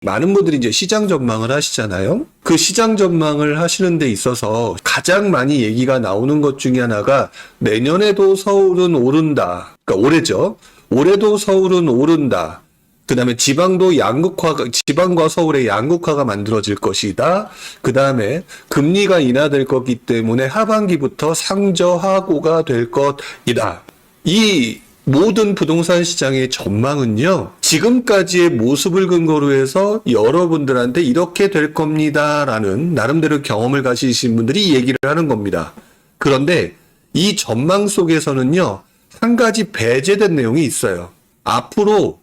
많은 분들이 이제 시장 전망을 하시잖아요. 그 시장 전망을 하시는 데 있어서 가장 많이 얘기가 나오는 것 중에 하나가 내년에도 서울은 오른다. 그러니까 올해죠. 올해도 서울은 오른다. 그 다음에 지방과 서울의 양극화가 만들어질 것이다. 그 다음에 금리가 인하될 거기 때문에 하반기부터 상저하고가 될 것이다. 이 모든 부동산 시장의 전망은요, 지금까지의 모습을 근거로 해서 여러분들한테 이렇게 될 겁니다라는 나름대로 경험을 가지신 분들이 얘기를 하는 겁니다. 그런데 이 전망 속에서는요, 한 가지 배제된 내용이 있어요. 앞으로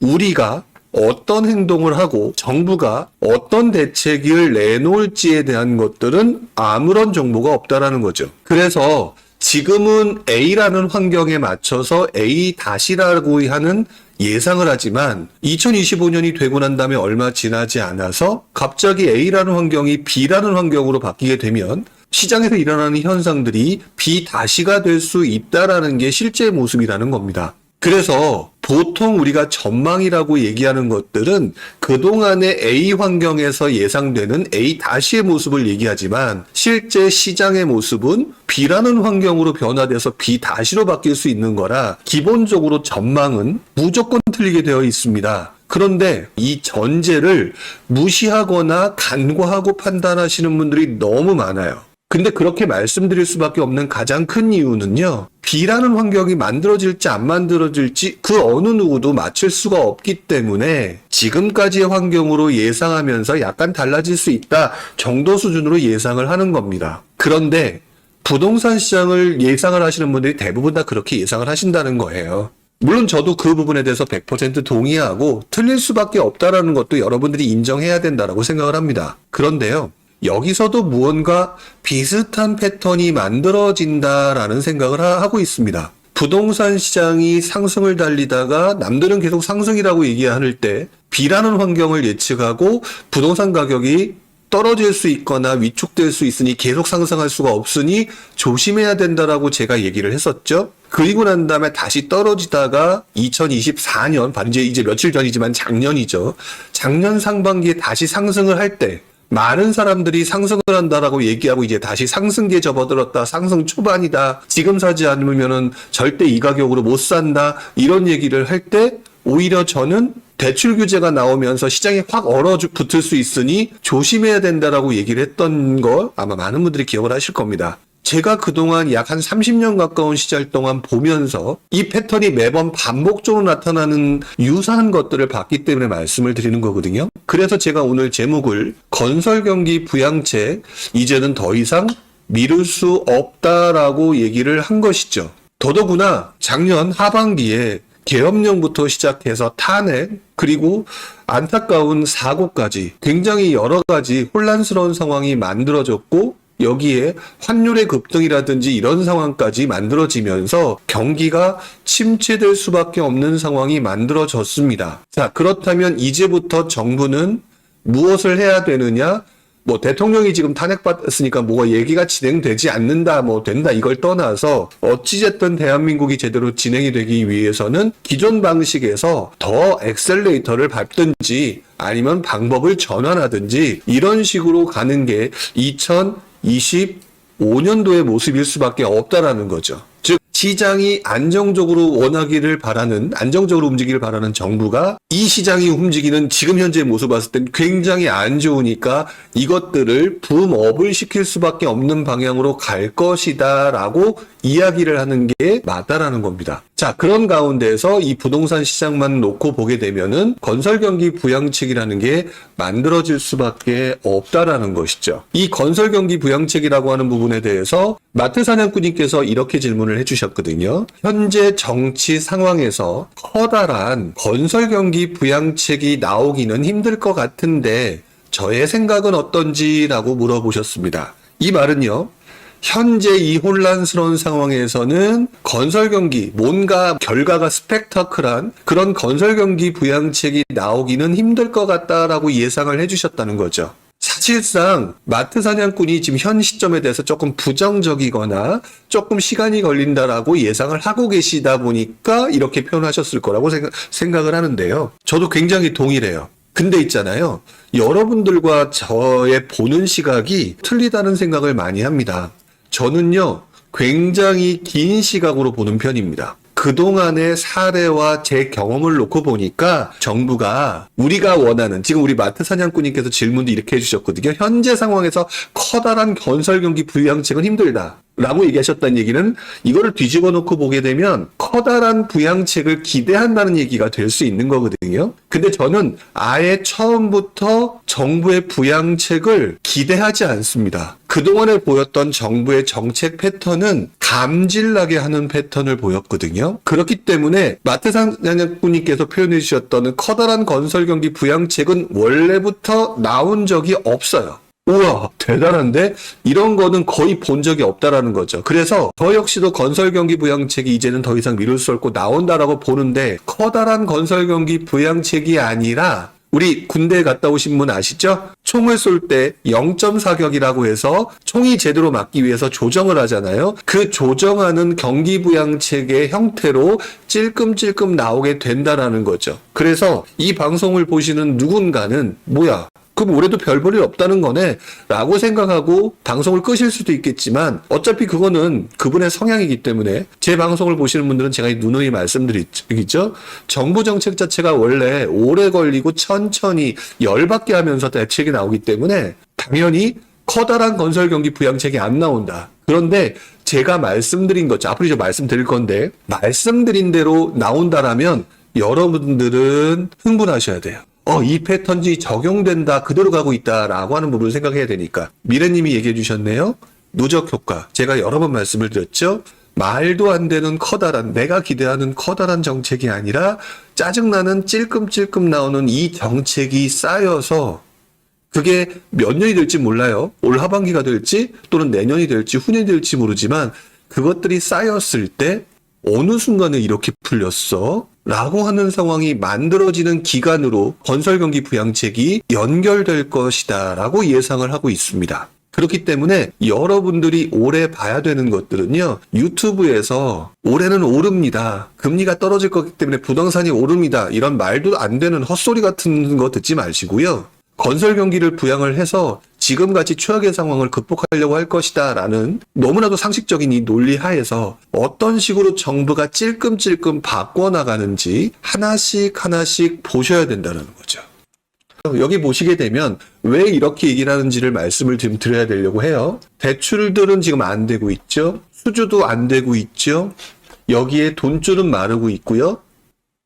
우리가 어떤 행동을 하고 정부가 어떤 대책을 내놓을지에 대한 것들은 아무런 정보가 없다라는 거죠. 그래서 지금은 A라는 환경에 맞춰서 A-라고 하는 예상을 하지만 2025년이 되고 난 다음에 얼마 지나지 않아서 갑자기 A라는 환경이 B라는 환경으로 바뀌게 되면 시장에서 일어나는 현상들이 B-가 될 수 있다라는 게 실제 모습이라는 겁니다. 그래서 보통 우리가 전망이라고 얘기하는 것들은 그동안의 A 환경에서 예상되는 A-의 모습을 얘기하지만 실제 시장의 모습은 B라는 환경으로 변화돼서 B-로 바뀔 수 있는 거라 기본적으로 전망은 무조건 틀리게 되어 있습니다. 그런데 이 전제를 무시하거나 간과하고 판단하시는 분들이 너무 많아요. 근데 그렇게 말씀드릴 수밖에 없는 가장 큰 이유는요, B라는 환경이 만들어질지 안 만들어질지 그 어느 누구도 맞출 수가 없기 때문에 지금까지의 환경으로 예상하면서 약간 달라질 수 있다 정도 수준으로 예상을 하는 겁니다. 그런데 부동산 시장을 예상을 하시는 분들이 대부분 다 그렇게 예상을 하신다는 거예요. 물론 저도 그 부분에 대해서 100% 동의하고 틀릴 수밖에 없다라는 것도 여러분들이 인정해야 된다라고 생각을 합니다. 그런데요, 여기서도 무언가 비슷한 패턴이 만들어진다라는 생각을 하고 있습니다. 부동산 시장이 상승을 달리다가 남들은 계속 상승이라고 얘기할 때 B라는 환경을 예측하고 부동산 가격이 떨어질 수 있거나 위축될 수 있으니 계속 상승할 수가 없으니 조심해야 된다라고 제가 얘기를 했었죠. 그리고 난 다음에 다시 떨어지다가 2024년, 바로 이제 며칠 전이지만 작년이죠. 작년 상반기에 다시 상승을 할 때 많은 사람들이 상승을 한다라고 얘기하고 이제 다시 상승기에 접어들었다. 상승 초반이다. 지금 사지 않으면은 절대 이 가격으로 못 산다. 이런 얘기를 할 때 오히려 저는 대출 규제가 나오면서 시장에 확 얼어붙을 수 있으니 조심해야 된다라고 얘기를 했던 거 아마 많은 분들이 기억을 하실 겁니다. 제가 그동안 약 한 30년 가까운 시절 동안 보면서 이 패턴이 매번 반복적으로 나타나는 유사한 것들을 봤기 때문에 말씀을 드리는 거거든요. 그래서 제가 오늘 제목을 건설경기 부양책 이제는 더 이상 미룰 수 없다라고 얘기를 한 것이죠. 더더구나 작년 하반기에 계엄령부터 시작해서 탄핵 그리고 안타까운 사고까지 굉장히 여러 가지 혼란스러운 상황이 만들어졌고 여기에 환율의 급등이라든지 이런 상황까지 만들어지면서 경기가 침체될 수밖에 없는 상황이 만들어졌습니다. 자, 그렇다면 이제부터 정부는 무엇을 해야 되느냐? 뭐 대통령이 지금 탄핵받았으니까 뭐가 얘기가 진행되지 않는다, 뭐 된다 이걸 떠나서 어찌됐든 대한민국이 제대로 진행이 되기 위해서는 기존 방식에서 더 엑셀레이터를 밟든지 아니면 방법을 전환하든지 이런 식으로 가는 게 2025년도의 모습일 수밖에 없다라는 거죠. 즉 시장이 안정적으로 움직이길 바라는 정부가 이 시장이 움직이는 지금 현재의 모습 봤을 땐 굉장히 안 좋으니까 이것들을 붐업을 시킬 수밖에 없는 방향으로 갈 것이다 라고 이야기를 하는 게 맞다라는 겁니다. 자, 그런 가운데서 이 부동산 시장만 놓고 보게 되면은 건설경기 부양책이라는 게 만들어질 수밖에 없다라는 것이죠. 이 건설경기 부양책이라고 하는 부분에 대해서 마트 사냥꾼님께서 이렇게 질문을 해주셨거든요. 현재 정치 상황에서 커다란 건설경기 부양책이 나오기는 힘들 것 같은데 저의 생각은 어떤지라고 물어보셨습니다. 이 말은요, 현재 이 혼란스러운 상황에서는 건설경기, 뭔가 결과가 스펙타클한 그런 건설경기 부양책이 나오기는 힘들 것 같다라고 예상을 해주셨다는 거죠. 사실상 마트 사냥꾼이 지금 현 시점에 대해서 조금 부정적이거나 조금 시간이 걸린다라고 예상을 하고 계시다 보니까 이렇게 표현하셨을 거라고 생각을 하는데요. 저도 굉장히 동일해요. 근데 있잖아요. 여러분들과 저의 보는 시각이 틀리다는 생각을 많이 합니다. 저는요, 굉장히 긴 시각으로 보는 편입니다. 그동안의 사례와 제 경험을 놓고 보니까 정부가 우리가 원하는, 지금 우리 마트 사냥꾼님께서 질문도 이렇게 해주셨거든요. 현재 상황에서 커다란 건설 경기 부양책은 힘들다 라고 얘기하셨다는 얘기는 이거를 뒤집어 놓고 보게 되면 커다란 부양책을 기대한다는 얘기가 될 수 있는 거거든요. 근데 저는 아예 처음부터 정부의 부양책을 기대하지 않습니다. 그동안에 보였던 정부의 정책 패턴은 감질나게 하는 패턴을 보였거든요. 그렇기 때문에 마트 사냥꾼님께서 표현해 주셨던 커다란 건설 경기 부양책은 원래부터 나온 적이 없어요. 우와, 대단한데? 이런 거는 거의 본 적이 없다라는 거죠. 그래서 저 역시도 건설 경기 부양책이 이제는 더 이상 미룰 수 없고 나온다라고 보는데, 커다란 건설 경기 부양책이 아니라 우리 군대에 갔다 오신 분 아시죠? 총을 쏠 때 0.4격이라고 해서 총이 제대로 맞기 위해서 조정을 하잖아요. 그 조정하는 경기부양책의 형태로 찔끔찔끔 나오게 된다라는 거죠. 그래서 이 방송을 보시는 누군가는 뭐야? 그럼 올해도 별 볼 일 없다는 거네? 라고 생각하고 방송을 끄실 수도 있겠지만 어차피 그거는 그분의 성향이기 때문에 제 방송을 보시는 분들은 제가 누누이 말씀드리죠. 정부 정책 자체가 원래 오래 걸리고 천천히 열받게 하면서 대책이 나오기 때문에 당연히 커다란 건설 경기 부양책이 안 나온다. 그런데 제가 말씀드린 거죠. 앞으로 이제 말씀드릴 건데 말씀드린 대로 나온다라면 여러분들은 흥분하셔야 돼요. 이 패턴이 적용된다, 그대로 가고 있다라고 하는 부분을 생각해야 되니까. 미래님이 얘기해 주셨네요. 누적 효과. 제가 여러 번 말씀을 드렸죠. 말도 안 되는 커다란, 내가 기대하는 커다란 정책이 아니라 짜증나는 찔끔찔끔 나오는 이 정책이 쌓여서 그게 몇 년이 될지 몰라요. 올 하반기가 될지 또는 내년이 될지 후년이 될지 모르지만 그것들이 쌓였을 때 어느 순간에 이렇게 풀렸어? 라고 하는 상황이 만들어지는 기간으로 건설경기 부양책이 연결될 것이다 라고 예상을 하고 있습니다. 그렇기 때문에 여러분들이 올해 봐야 되는 것들은요, 유튜브에서 올해는 오릅니다, 금리가 떨어질 거기 때문에 부동산이 오릅니다, 이런 말도 안 되는 헛소리 같은 거 듣지 마시고요, 건설 경기를 부양을 해서 지금같이 최악의 상황을 극복하려고 할 것이다 라는 너무나도 상식적인 이 논리 하에서 어떤 식으로 정부가 찔끔찔끔 바꿔나가는지 하나씩 하나씩 보셔야 된다는 거죠. 여기 보시게 되면 왜 이렇게 얘기를 하는지를 말씀을 좀 드려야 되려고 해요. 대출들은 지금 안 되고 있죠. 수주도 안 되고 있죠. 여기에 돈줄은 마르고 있고요.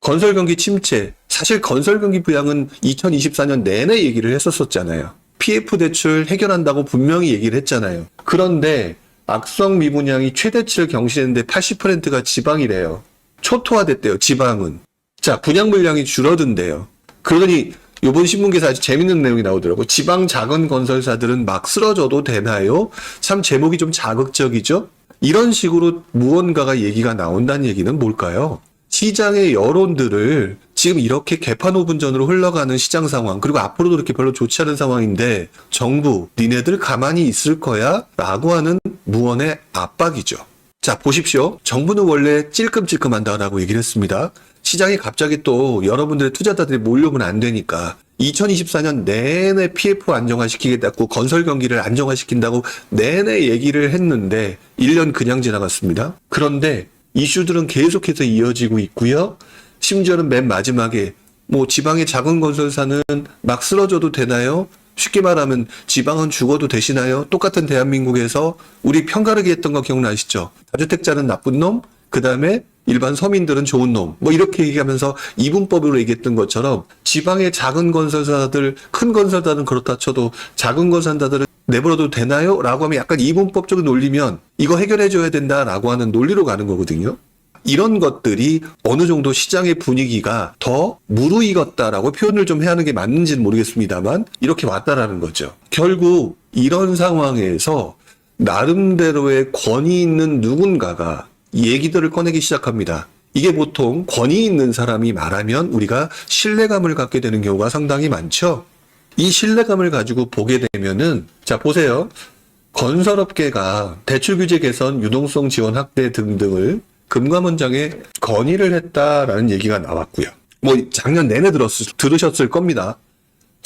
건설 경기 침체, 사실 건설 경기 부양은 2024년 내내 얘기를 했었잖아요. PF 대출 해결한다고 분명히 얘기를 했잖아요. 그런데 악성 미분양이 최대치를 경신했는데 80%가 지방이래요. 초토화됐대요, 지방은. 자, 분양 물량이 줄어든대요. 그러더니 이번 신문 기사에 아주 재밌는 내용이 나오더라고요. 지방 작은 건설사들은 막 쓰러져도 되나요? 참 제목이 좀 자극적이죠? 이런 식으로 무언가가 얘기가 나온다는 얘기는 뭘까요? 시장의 여론들을 지금 이렇게 개판 5분 전으로 흘러가는 시장 상황, 그리고 앞으로도 그렇게 별로 좋지 않은 상황인데 정부, 니네들 가만히 있을 거야? 라고 하는 무언의 압박이죠. 자, 보십시오. 정부는 원래 찔끔찔끔한다라고 얘기를 했습니다. 시장이 갑자기 또 여러분들의 투자자들이 몰려오면 안 되니까 2024년 내내 PF 안정화시키겠다고 건설 경기를 안정화시킨다고 내내 얘기를 했는데 1년 그냥 지나갔습니다. 그런데 이슈들은 계속해서 이어지고 있고요. 심지어는 맨 마지막에 지방의 작은 건설사는 막 쓰러져도 되나요? 쉽게 말하면 지방은 죽어도 되시나요? 똑같은 대한민국에서 우리 편가르기 했던 거 기억나시죠? 다주택자는 나쁜 놈, 그 다음에 일반 서민들은 좋은 놈, 이렇게 얘기하면서 이분법으로 얘기했던 것처럼 지방의 작은 건설사들, 큰 건설사들은 그렇다 쳐도 작은 건설사들은 내버려도 되나요? 라고 하면 약간 이분법적인 논리면 이거 해결해줘야 된다라고 하는 논리로 가는 거거든요. 이런 것들이 어느 정도 시장의 분위기가 더 무르익었다라고 표현을 좀 해야 하는 게 맞는지는 모르겠습니다만 이렇게 왔다라는 거죠. 결국 이런 상황에서 나름대로의 권위 있는 누군가가 얘기들을 꺼내기 시작합니다. 이게 보통 권위 있는 사람이 말하면 우리가 신뢰감을 갖게 되는 경우가 상당히 많죠. 이 신뢰감을 가지고 보게 되면은, 자, 보세요. 건설업계가 대출 규제 개선, 유동성 지원 확대 등등을 금감원장에 건의를 했다라는 얘기가 나왔고요. 작년 내내 들으셨을 겁니다.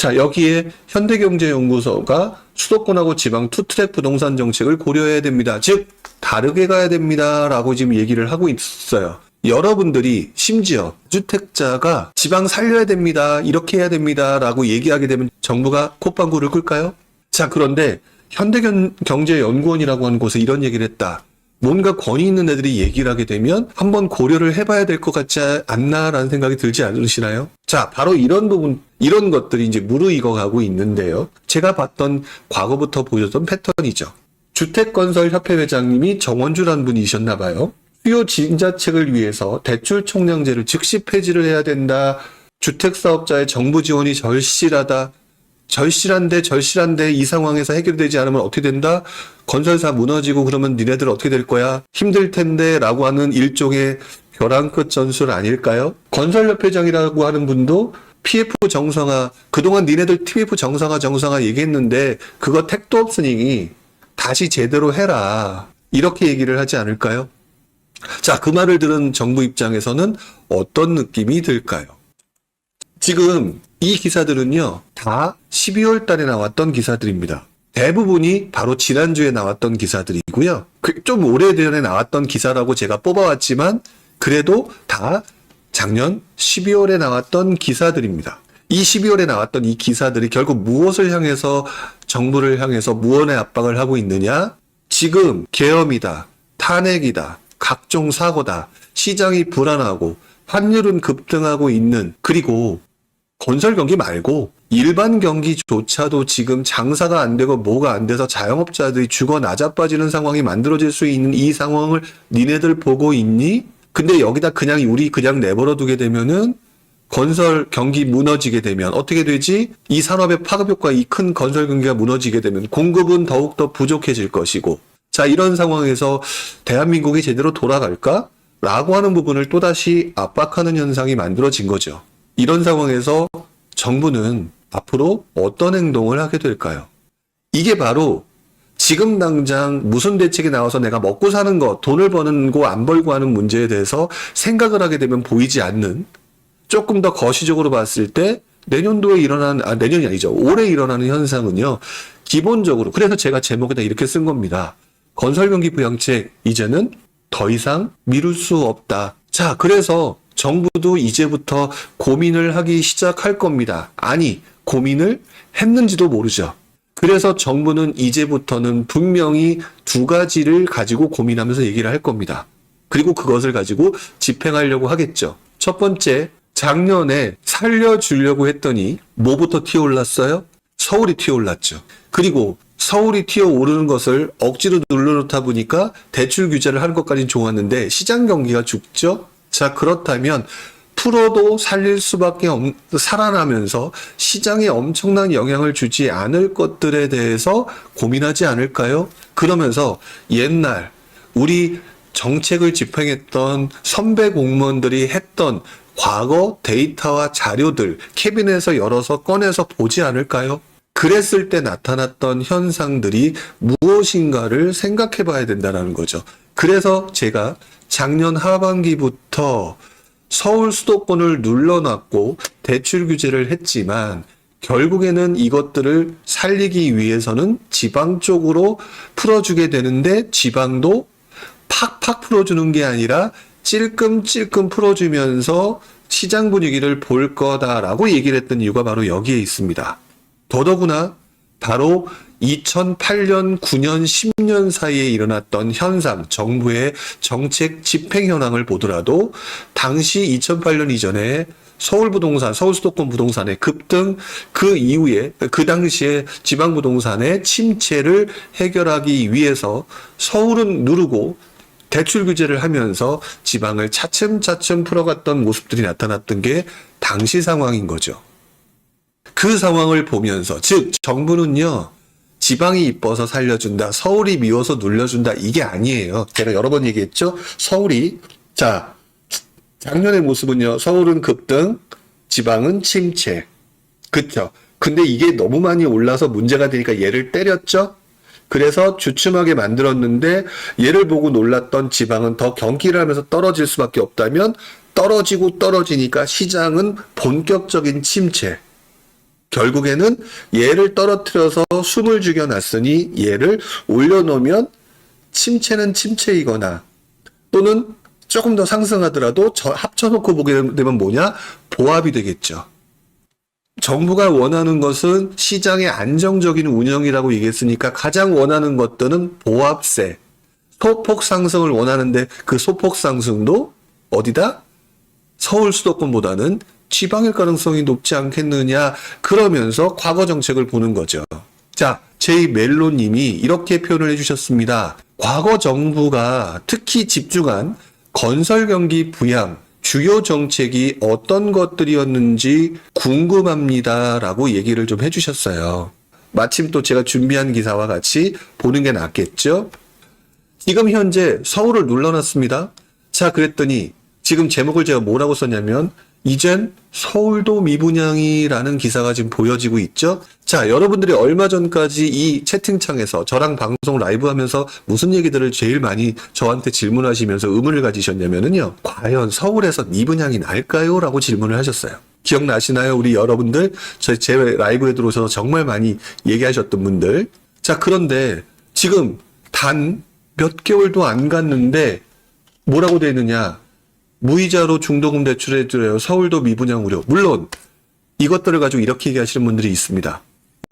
자, 여기에 현대경제연구소가 수도권하고 지방 투트랙 부동산 정책을 고려해야 됩니다. 즉, 다르게 가야 됩니다. 라고 지금 얘기를 하고 있어요. 여러분들이 심지어 주택자가 지방 살려야 됩니다. 이렇게 해야 됩니다. 라고 얘기하게 되면 정부가 콧방구를 끌까요? 자, 그런데 현대경제연구원이라고 하는 곳에 이런 얘기를 했다. 뭔가 권위 있는 애들이 얘기를 하게 되면 한번 고려를 해봐야 될 것 같지 않나라는 생각이 들지 않으시나요? 자, 바로 이런 부분, 이런 것들이 이제 무르익어가고 있는데요. 제가 봤던 과거부터 보여줬던 패턴이죠. 주택건설협회 회장님이 정원주라는 분이셨나 봐요. 수요 진자책을 위해서 대출 총량제를 즉시 폐지를 해야 된다. 주택사업자의 정부 지원이 절실하다. 절실한데 이 상황에서 해결되지 않으면 어떻게 된다? 건설사 무너지고 그러면 니네들 어떻게 될 거야? 힘들 텐데 라고 하는 일종의 벼랑 끝 전술 아닐까요? 건설협회장이라고 하는 분도 PF 정상화, 그동안 니네들 PF 정상화 얘기했는데 그거 택도 없으니 다시 제대로 해라. 이렇게 얘기를 하지 않을까요? 자, 그 말을 들은 정부 입장에서는 어떤 느낌이 들까요? 지금 이 기사들은요, 다 12월 달에 나왔던 기사들입니다. 대부분이 바로 지난주에 나왔던 기사들이고요. 좀 오래전에 나왔던 기사라고 제가 뽑아왔지만, 그래도 다 작년 12월에 나왔던 기사들입니다. 이 12월에 나왔던 이 기사들이 결국 무엇을 향해서 정부를 향해서 무언의 압박을 하고 있느냐? 지금 계엄이다, 탄핵이다, 각종 사고다, 시장이 불안하고 환율은 급등하고 있는, 그리고 건설 경기 말고 일반 경기조차도 지금 장사가 안 되고 뭐가 안 돼서 자영업자들이 죽어 나자빠지는 상황이 만들어질 수 있는 이 상황을 니네들 보고 있니? 근데 여기다 우리 그냥 내버려 두게 되면은 건설 경기 무너지게 되면 어떻게 되지? 이 산업의 파급 효과, 이 큰 건설 경기가 무너지게 되면 공급은 더욱더 부족해질 것이고, 자, 이런 상황에서 대한민국이 제대로 돌아갈까? 라고 하는 부분을 또다시 압박하는 현상이 만들어진 거죠. 이런 상황에서 정부는 앞으로 어떤 행동을 하게 될까요? 이게 바로 지금 당장 무슨 대책이 나와서 내가 먹고 사는 거, 돈을 버는 거 안 벌고 하는 문제에 대해서 생각을 하게 되면 보이지 않는, 조금 더 거시적으로 봤을 때 내년도에 내년이 아니죠. 올해 일어나는 현상은요. 기본적으로, 그래서 제가 제목에다 이렇게 쓴 겁니다. 건설경기 부양책 이제는 더 이상 미룰 수 없다. 자, 그래서 정부도 이제부터 고민을 하기 시작할 겁니다. 아니, 고민을 했는지도 모르죠. 그래서 정부는 이제부터는 분명히 두 가지를 가지고 고민하면서 얘기를 할 겁니다. 그리고 그것을 가지고 집행하려고 하겠죠. 첫 번째, 작년에 살려주려고 했더니 뭐부터 튀어올랐어요? 서울이 튀어올랐죠. 그리고 서울이 튀어오르는 것을 억지로 눌러놓다 보니까 대출 규제를 하는 것까지는 좋았는데 시장 경기가 죽죠? 자, 그렇다면 풀어도 살릴 수밖에 살아나면서 시장에 엄청난 영향을 주지 않을 것들에 대해서 고민하지 않을까요? 그러면서 옛날 우리 정책을 집행했던 선배 공무원들이 했던 과거 데이터와 자료들 캐비넷에서 열어서 꺼내서 보지 않을까요? 그랬을 때 나타났던 현상들이 무엇인가를 생각해 봐야 된다는 거죠. 그래서 제가 작년 하반기부터 서울 수도권을 눌러놨고 대출 규제를 했지만 결국에는 이것들을 살리기 위해서는 지방 쪽으로 풀어주게 되는데 지방도 팍팍 풀어주는 게 아니라 찔끔찔끔 풀어주면서 시장 분위기를 볼 거다라고 얘기를 했던 이유가 바로 여기에 있습니다. 더더구나 바로 2008년, 9년, 10년 사이에 일어났던 현상, 정부의 정책 집행 현황을 보더라도 당시 2008년 이전에 서울 수도권 부동산의 급등, 그 이후에 그 당시에 지방 부동산의 침체를 해결하기 위해서 서울은 누르고 대출 규제를 하면서 지방을 차츰차츰 풀어갔던 모습들이 나타났던 게 당시 상황인 거죠. 그 상황을 보면서, 즉 정부는요, 지방이 이뻐서 살려준다, 서울이 미워서 눌려준다, 이게 아니에요. 제가 여러 번 얘기했죠. 자, 작년의 모습은요, 서울은 급등, 지방은 침체. 그쵸? 근데 이게 너무 많이 올라서 문제가 되니까 얘를 때렸죠? 그래서 주춤하게 만들었는데 얘를 보고 놀랐던 지방은 더 경기를 하면서 떨어질 수밖에 없다면 떨어지니까 시장은 본격적인 침체. 결국에는 얘를 떨어뜨려서 숨을 죽여놨으니 얘를 올려놓으면 침체는 침체이거나 또는 조금 더 상승하더라도 합쳐놓고 보게 되면 뭐냐? 보합이 되겠죠. 정부가 원하는 것은 시장의 안정적인 운영이라고 얘기했으니까 가장 원하는 것들은 보합세, 소폭 상승을 원하는데 그 소폭 상승도 어디다? 서울 수도권보다는 지방일 가능성이 높지 않겠느냐 그러면서 과거 정책을 보는 거죠. 자, 제이멜로님이 이렇게 표현을 해주셨습니다. 과거 정부가 특히 집중한 건설 경기 부양 주요 정책이 어떤 것들이었는지 궁금합니다 라고 얘기를 좀 해주셨어요. 마침 또 제가 준비한 기사와 같이 보는 게 낫겠죠? 지금 현재 서울을 눌러놨습니다. 자, 그랬더니 지금 제목을 제가 뭐라고 썼냐면 이젠 서울도 미분양이라는 기사가 지금 보여지고 있죠. 자, 여러분들이 얼마 전까지 이 채팅창에서 저랑 방송 라이브 하면서 무슨 얘기들을 제일 많이 저한테 질문하시면서 의문을 가지셨냐면요. 과연 서울에서 미분양이 날까요? 라고 질문을 하셨어요. 기억나시나요? 우리 여러분들? 제 라이브에 들어오셔서 정말 많이 얘기하셨던 분들. 자, 그런데 지금 단 몇 개월도 안 갔는데 뭐라고 되어 있느냐? 무이자로 중도금 대출해줘요. 서울도 미분양 우려. 물론 이것들을 가지고 이렇게 얘기하시는 분들이 있습니다.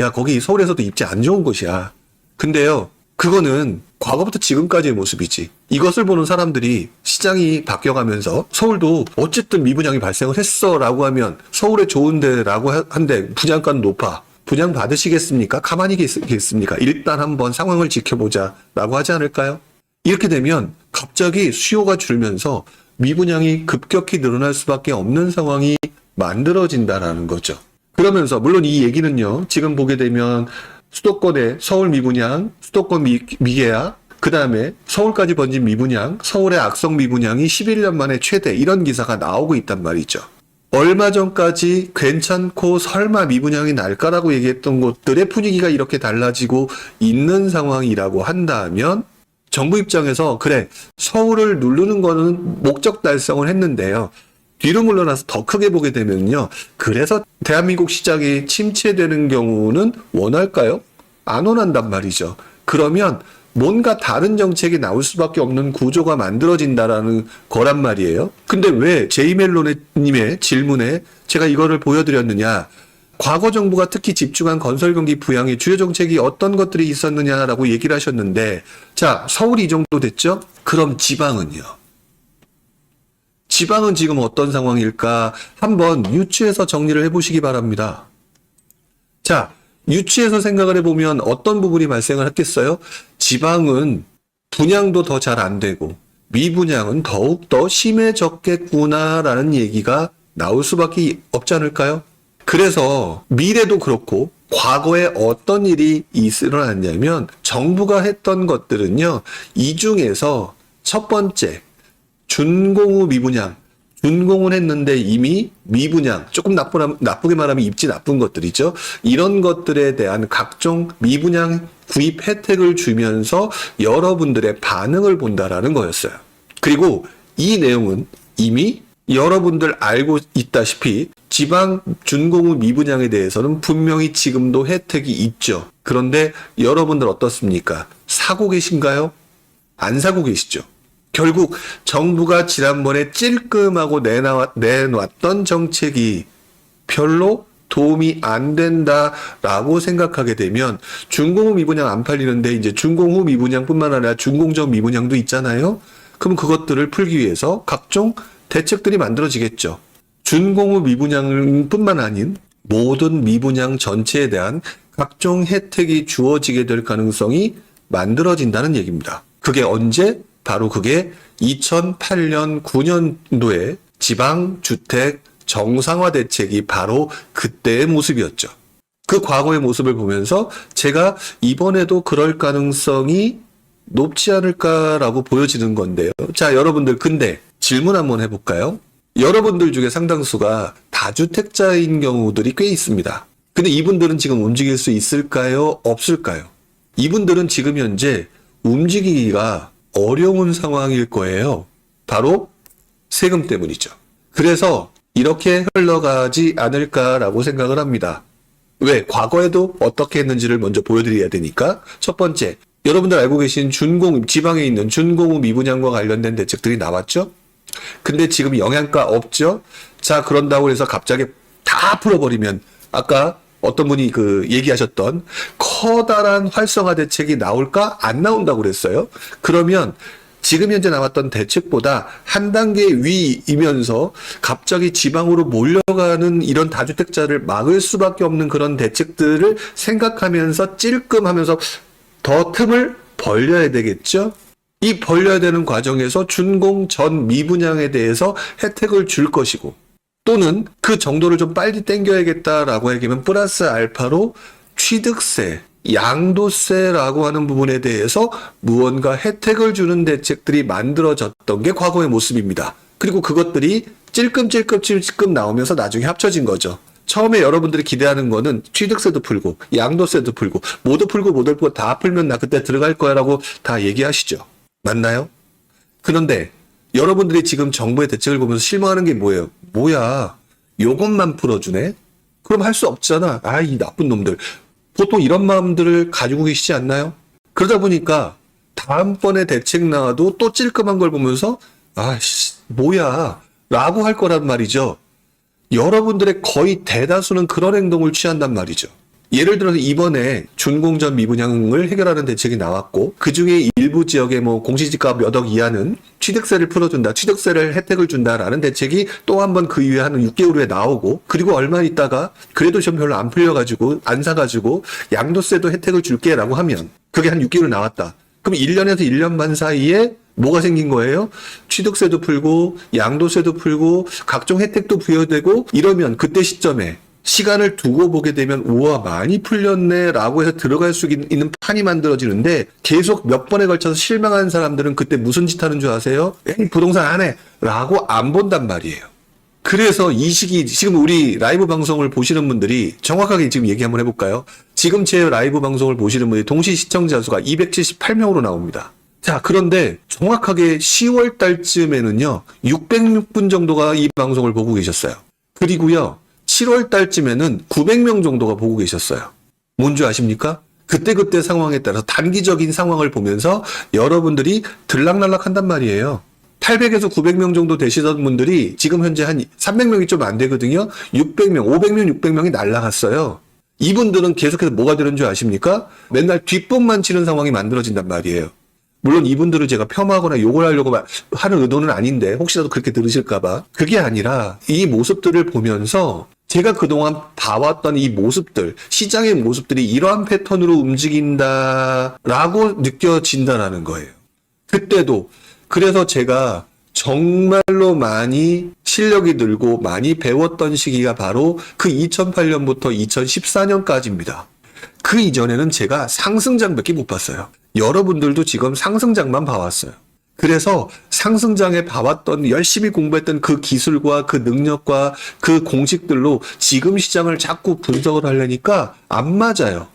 야, 거기 서울에서도 입지 안 좋은 곳이야. 근데요, 그거는 과거부터 지금까지의 모습이지. 이것을 보는 사람들이 시장이 바뀌어가면서 서울도 어쨌든 미분양이 발생을 했어 라고 하면 서울에 좋은데 라고 한데 분양가는 높아. 분양 받으시겠습니까? 가만히 계시겠습니까? 일단 한번 상황을 지켜보자 라고 하지 않을까요? 이렇게 되면 갑자기 수요가 줄면서 미분양이 급격히 늘어날 수밖에 없는 상황이 만들어진다라는 거죠. 그러면서 물론 이 얘기는요. 지금 보게 되면 수도권의 서울 미분양, 수도권 미계약, 그 다음에 서울까지 번진 미분양, 서울의 악성 미분양이 11년 만에 최대 이런 기사가 나오고 있단 말이죠. 얼마 전까지 괜찮고 설마 미분양이 날까라고 얘기했던 곳들의 분위기가 이렇게 달라지고 있는 상황이라고 한다면 정부 입장에서 그래 서울을 누르는 거는 목적 달성을 했는데요. 뒤로 물러나서 더 크게 보게 되면요. 그래서 대한민국 시장이 침체되는 경우는 원할까요? 안 원한단 말이죠. 그러면 뭔가 다른 정책이 나올 수밖에 없는 구조가 만들어진다라는 거란 말이에요. 근데 왜 제이멜로님의 질문에 제가 이거를 보여드렸느냐. 과거 정부가 특히 집중한 건설 경기 부양의 주요 정책이 어떤 것들이 있었느냐라고 얘기를 하셨는데 자, 서울이 이 정도 됐죠? 그럼 지방은요? 지방은 지금 어떤 상황일까? 한번 유추해서 정리를 해보시기 바랍니다. 자, 유추해서 생각을 해보면 어떤 부분이 발생을 했겠어요? 지방은 분양도 더 잘 안 되고 미분양은 더욱더 심해졌겠구나라는 얘기가 나올 수밖에 없지 않을까요? 그래서 미래도 그렇고 과거에 어떤 일이 일어났냐면 정부가 했던 것들은요. 이 중에서 첫 번째 준공후 미분양. 준공은 했는데 이미 미분양, 조금 나쁘게 말하면 입지 나쁜 것들이죠. 이런 것들에 대한 각종 미분양 구입 혜택을 주면서 여러분들의 반응을 본다라는 거였어요. 그리고 이 내용은 이미 여러분들 알고 있다시피 지방 준공후 미분양에 대해서는 분명히 지금도 혜택이 있죠. 그런데 여러분들 어떻습니까? 사고 계신가요? 안 사고 계시죠? 결국 정부가 지난번에 찔끔하고 내놨던 정책이 별로 도움이 안 된다라고 생각하게 되면 준공후 미분양 안 팔리는데 이제 준공후 미분양뿐만 아니라 준공전 미분양도 있잖아요. 그럼 그것들을 풀기 위해서 각종 대책들이 만들어지겠죠. 준공후 미분양뿐만 아닌 모든 미분양 전체에 대한 각종 혜택이 주어지게 될 가능성이 만들어진다는 얘기입니다. 그게 언제? 바로 그게 2008년, 9년도에 지방주택 정상화 대책이 바로 그때의 모습이었죠. 그 과거의 모습을 보면서 제가 이번에도 그럴 가능성이 높지 않을까라고 보여지는 건데요. 자, 여러분들 근데 질문 한번 해볼까요? 여러분들 중에 상당수가 다주택자인 경우들이 꽤 있습니다. 근데 이분들은 지금 움직일 수 있을까요? 없을까요? 이분들은 지금 현재 움직이기가 어려운 상황일 거예요. 바로 세금 때문이죠. 그래서 이렇게 흘러가지 않을까라고 생각을 합니다. 왜? 과거에도 어떻게 했는지를 먼저 보여드려야 되니까. 첫 번째, 여러분들 알고 계신 지방에 있는 준공업 미분양과 관련된 대책들이 나왔죠? 근데 지금 영양가 없죠? 자, 그런다고 해서 갑자기 다 풀어버리면, 아까 어떤 분이 얘기하셨던 커다란 활성화 대책이 나올까? 안 나온다고 그랬어요. 그러면 지금 현재 나왔던 대책보다 한 단계 위이면서 갑자기 지방으로 몰려가는 이런 다주택자를 막을 수밖에 없는 그런 대책들을 생각하면서 찔끔하면서 더 틈을 벌려야 되겠죠? 이 벌려야 되는 과정에서 준공 전 미분양에 대해서 혜택을 줄 것이고, 또는 그 정도를 좀 빨리 땡겨야겠다라고 얘기하면 플러스 알파로 취득세, 양도세라고 하는 부분에 대해서 무언가 혜택을 주는 대책들이 만들어졌던 게 과거의 모습입니다. 그리고 그것들이 찔끔 나오면서 나중에 합쳐진 거죠. 처음에 여러분들이 기대하는 거는 취득세도 풀고 양도세도 풀고 모두 풀고 다 풀면 나 그때 들어갈 거야 라고 다 얘기하시죠. 맞나요? 그런데 여러분들이 지금 정부의 대책을 보면서 실망하는 게 뭐예요? 뭐야, 요것만 풀어주네? 그럼 할 수 없잖아. 아, 이 나쁜 놈들. 보통 이런 마음들을 가지고 계시지 않나요? 그러다 보니까 다음번에 대책 나와도 또 찔끔한 걸 보면서 아씨 뭐야 라고 할 거란 말이죠. 여러분들의 거의 대다수는 그런 행동을 취한단 말이죠. 예를 들어서 이번에 준공전 미분양을 해결하는 대책이 나왔고, 그 중에 일부 지역에 공시지가 몇 억 이하는 취득세를 풀어준다, 취득세를 혜택을 준다라는 대책이 또 한 번 그 이후에 한 6개월 후에 나오고, 그리고 얼마 있다가 그래도 좀 별로 안 풀려가지고 안 사가지고 양도세도 혜택을 줄게라고 하면 그게 한 6개월 나왔다. 그럼 1년에서 1년 반 사이에 뭐가 생긴 거예요? 취득세도 풀고 양도세도 풀고 각종 혜택도 부여되고, 이러면 그때 시점에 시간을 두고 보게 되면 우와 많이 풀렸네 라고 해서 들어갈 수 있는 판이 만들어지는데, 계속 몇 번에 걸쳐서 실망한 사람들은 그때 무슨 짓 하는 줄 아세요? 에이 부동산 안 해 라고 안 본단 말이에요. 그래서 이 시기, 지금 우리 라이브 방송을 보시는 분들이 정확하게 지금 얘기 한번 해볼까요? 지금 제 라이브 방송을 보시는 분이 동시 시청자 수가 278명으로 나옵니다. 자, 그런데 정확하게 10월 달쯤에는요 606분 정도가 이 방송을 보고 계셨어요. 그리고요 7월 달쯤에는 900명 정도가 보고 계셨어요. 뭔지 아십니까? 그때그때 상황에 따라서 단기적인 상황을 보면서 여러분들이 들락날락 한단 말이에요. 800에서 900명 정도 되시던 분들이 지금 현재 한 300명이 좀 안 되거든요. 600명, 500명, 600명이 날라갔어요. 이분들은 계속해서 뭐가 되는 줄 아십니까? 맨날 뒷북만 치는 상황이 만들어진단 말이에요. 물론 이분들을 제가 폄하하거나 욕을 하려고 하는 의도는 아닌데 혹시라도 그렇게 들으실까봐. 그게 아니라 이 모습들을 보면서 제가 그동안 봐왔던 이 모습들, 시장의 모습들이 이러한 패턴으로 움직인다라고 느껴진다라는 거예요. 그때도 그래서 제가 정말로 많이 실력이 늘고 많이 배웠던 시기가 바로 그 2008년부터 2014년까지입니다. 그 이전에는 제가 상승장밖에 못 봤어요. 여러분들도 지금 상승장만 봐왔어요. 그래서 상승장에 봐왔던 열심히 공부했던 그 기술과 그 능력과 그 공식들로 지금 시장을 자꾸 분석을 하려니까 안 맞아요.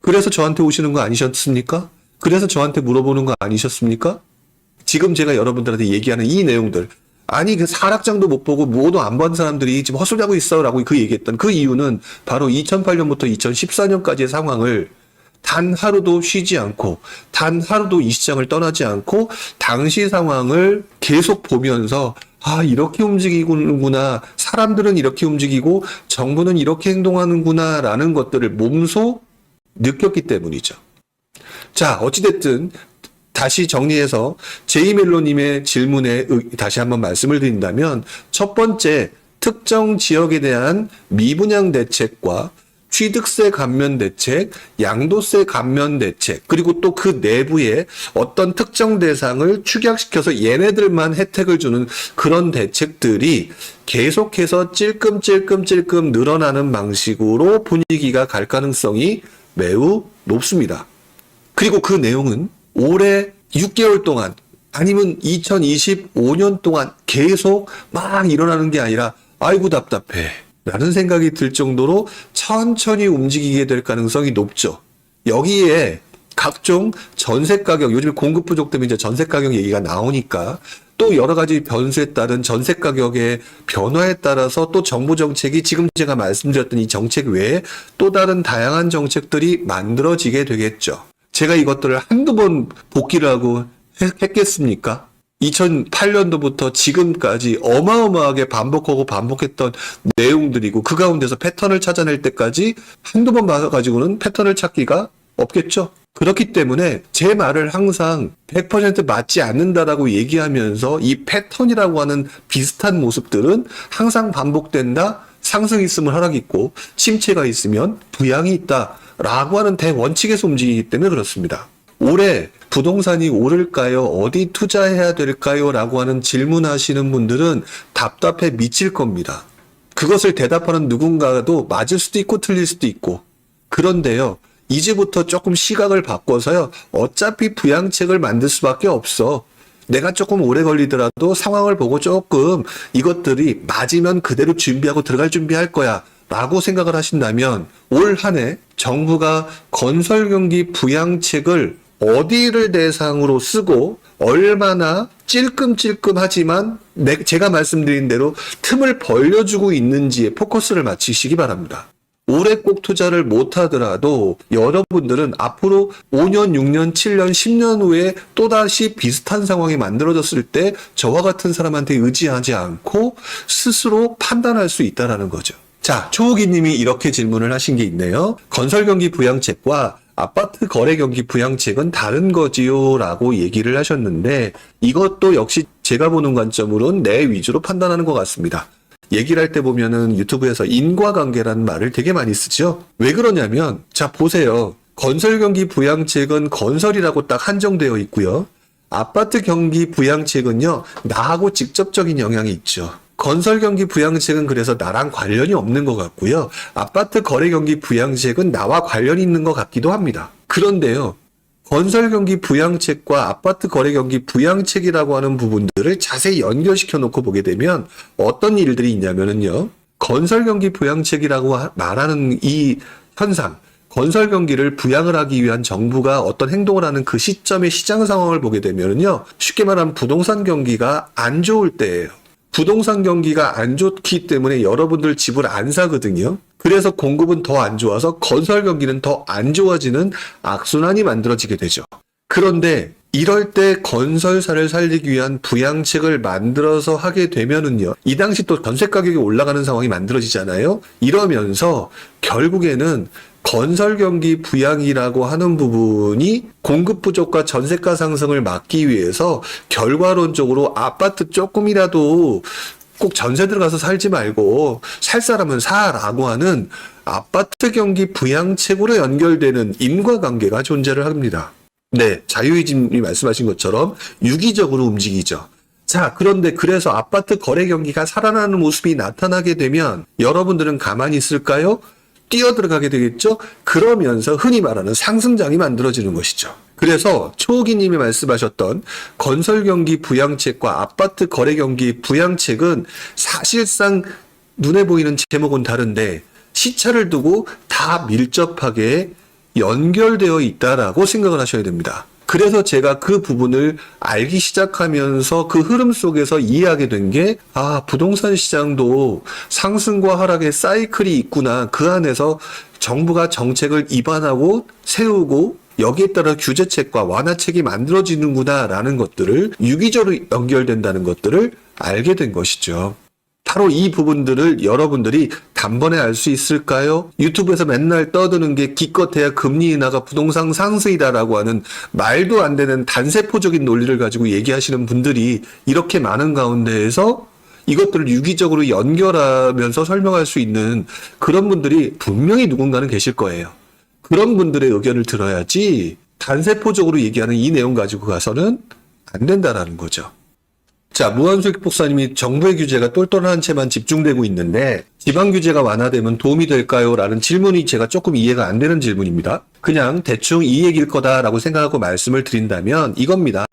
그래서 저한테 오시는 거 아니셨습니까? 그래서 저한테 물어보는 거 아니셨습니까? 지금 제가 여러분들한테 얘기하는 이 내용들, 아니 그 하락장도 못 보고 뭐도 안 본 사람들이 지금 헛소리하고 있어 라고 얘기했던 그 이유는 바로 2008년부터 2014년까지의 상황을 단 하루도 쉬지 않고 단 하루도 이 시장을 떠나지 않고 당시 상황을 계속 보면서 아 이렇게 움직이는구나, 사람들은 이렇게 움직이고 정부는 이렇게 행동하는구나 라는 것들을 몸소 느꼈기 때문이죠. 자, 어찌됐든 다시 정리해서 제이멜로님의 질문에 다시 한번 말씀을 드린다면, 첫 번째 특정 지역에 대한 미분양 대책과 취득세 감면 대책, 양도세 감면 대책, 그리고 또 그 내부에 어떤 특정 대상을 축약시켜서 얘네들만 혜택을 주는 그런 대책들이 계속해서 찔끔 늘어나는 방식으로 분위기가 갈 가능성이 매우 높습니다. 그리고 그 내용은 올해 6개월 동안 아니면 2025년 동안 계속 막 일어나는 게 아니라 아이고 답답해 라는 생각이 들 정도로 천천히 움직이게 될 가능성이 높죠. 여기에 각종 전세 가격, 요즘 공급 부족 때문에 이제 전세 가격 얘기가 나오니까 또 여러 가지 변수에 따른 전세 가격의 변화에 따라서 또 정부 정책이 지금 제가 말씀드렸던 이 정책 외에 또 다른 다양한 정책들이 만들어지게 되겠죠. 제가 이것들을 한두 번 복기를 하고 했겠습니까? 2008년도부터 지금까지 어마어마하게 반복하고 반복했던 내용들이고 그 가운데서 패턴을 찾아낼 때까지 한두 번 봐가지고는 패턴을 찾기가 없겠죠. 그렇기 때문에 제 말을 항상 100% 맞지 않는다라고 얘기하면서 이 패턴이라고 하는 비슷한 모습들은 항상 반복된다. 상승이 있으면 하락이 있고 침체가 있으면 부양이 있다라고 하는 대원칙에서 움직이기 때문에 그렇습니다. 올해 부동산이 오를까요? 어디 투자해야 될까요? 라고 하는 질문하시는 분들은 답답해 미칠 겁니다. 그것을 대답하는 누군가도 맞을 수도 있고 틀릴 수도 있고. 그런데요. 이제부터 조금 시각을 바꿔서요. 어차피 부양책을 만들 수밖에 없어. 내가 조금 오래 걸리더라도 상황을 보고 조금 이것들이 맞으면 그대로 준비하고 들어갈 준비할 거야. 라고 생각을 하신다면 올 한 해 정부가 건설경기 부양책을 어디를 대상으로 쓰고 얼마나 찔끔찔끔하지만 제가 말씀드린 대로 틈을 벌려주고 있는지에 포커스를 맞추시기 바랍니다. 올해 꼭 투자를 못하더라도 여러분들은 앞으로 5년, 6년, 7년, 10년 후에 또다시 비슷한 상황이 만들어졌을 때 저와 같은 사람한테 의지하지 않고 스스로 판단할 수 있다는 거죠. 자, 초호기님이 이렇게 질문을 하신 게 있네요. 건설경기 부양책과 아파트 거래경기 부양책은 다른 거지요? 라고 얘기를 하셨는데 이것도 역시 제가 보는 관점으로는 내 위주로 판단하는 것 같습니다. 얘기를 할 때 보면은 유튜브에서 인과관계라는 말을 되게 많이 쓰죠. 왜 그러냐면 자 보세요. 건설경기 부양책은 건설이라고 딱 한정되어 있고요. 아파트 경기 부양책은요. 나하고 직접적인 영향이 있죠. 건설경기 부양책은 그래서 나랑 관련이 없는 것 같고요. 아파트 거래경기 부양책은 나와 관련이 있는 것 같기도 합니다. 그런데요. 건설경기 부양책과 아파트 거래경기 부양책이라고 하는 부분들을 자세히 연결시켜 놓고 보게 되면 어떤 일들이 있냐면요. 건설경기 부양책이라고 말하는 이 현상, 건설경기를 부양을 하기 위한 정부가 어떤 행동을 하는 그 시점의 시장 상황을 보게 되면요. 쉽게 말하면 부동산 경기가 안 좋을 때예요. 부동산 경기가 안 좋기 때문에 여러분들 집을 안 사거든요. 그래서 공급은 더 안 좋아서 건설 경기는 더 안 좋아지는 악순환이 만들어지게 되죠. 그런데 이럴 때 건설사를 살리기 위한 부양책을 만들어서 하게 되면은요. 이 당시 또 전세 가격이 올라가는 상황이 만들어지잖아요. 이러면서 결국에는 건설 경기 부양이라고 하는 부분이 공급 부족과 전세가 상승을 막기 위해서 결과론적으로 아파트 조금이라도 꼭 전세 들어가서 살지 말고 살 사람은 사라고 하는 아파트 경기 부양책으로 연결되는 인과관계가 존재를 합니다. 네, 자유이진이 말씀하신 것처럼 유기적으로 움직이죠. 자, 그런데 그래서 아파트 거래 경기가 살아나는 모습이 나타나게 되면 여러분들은 가만히 있을까요? 뛰어 들어가게 되겠죠? 그러면서 흔히 말하는 상승장이 만들어지는 것이죠. 그래서 초호기님이 말씀하셨던 건설경기 부양책과 아파트 거래경기 부양책은 사실상 눈에 보이는 제목은 다른데 시차를 두고 다 밀접하게 연결되어 있다라고 생각을 하셔야 됩니다. 그래서 제가 그 부분을 알기 시작하면서 그 흐름 속에서 이해하게 된 게, 부동산 시장도 상승과 하락의 사이클이 있구나. 그 안에서 정부가 정책을 입안하고 세우고 여기에 따라 규제책과 완화책이 만들어지는구나 라는 것들을 유기적으로 연결된다는 것들을 알게 된 것이죠. 바로 이 부분들을 여러분들이 단번에 알 수 있을까요? 유튜브에서 맨날 떠드는 게 기껏해야 금리 인하가 부동산 상승이다라고 하는 말도 안 되는 단세포적인 논리를 가지고 얘기하시는 분들이 이렇게 많은 가운데에서 이것들을 유기적으로 연결하면서 설명할 수 있는 그런 분들이 분명히 누군가는 계실 거예요. 그런 분들의 의견을 들어야지 단세포적으로 얘기하는 이 내용 가지고 가서는 안 된다라는 거죠. 자, 무한수익 복사님이 정부의 규제가 똘똘한 채만 집중되고 있는데 지방 규제가 완화되면 도움이 될까요? 라는 질문이 제가 조금 이해가 안 되는 질문입니다. 그냥 대충 이 얘기일 거다라고 생각하고 말씀을 드린다면 이겁니다.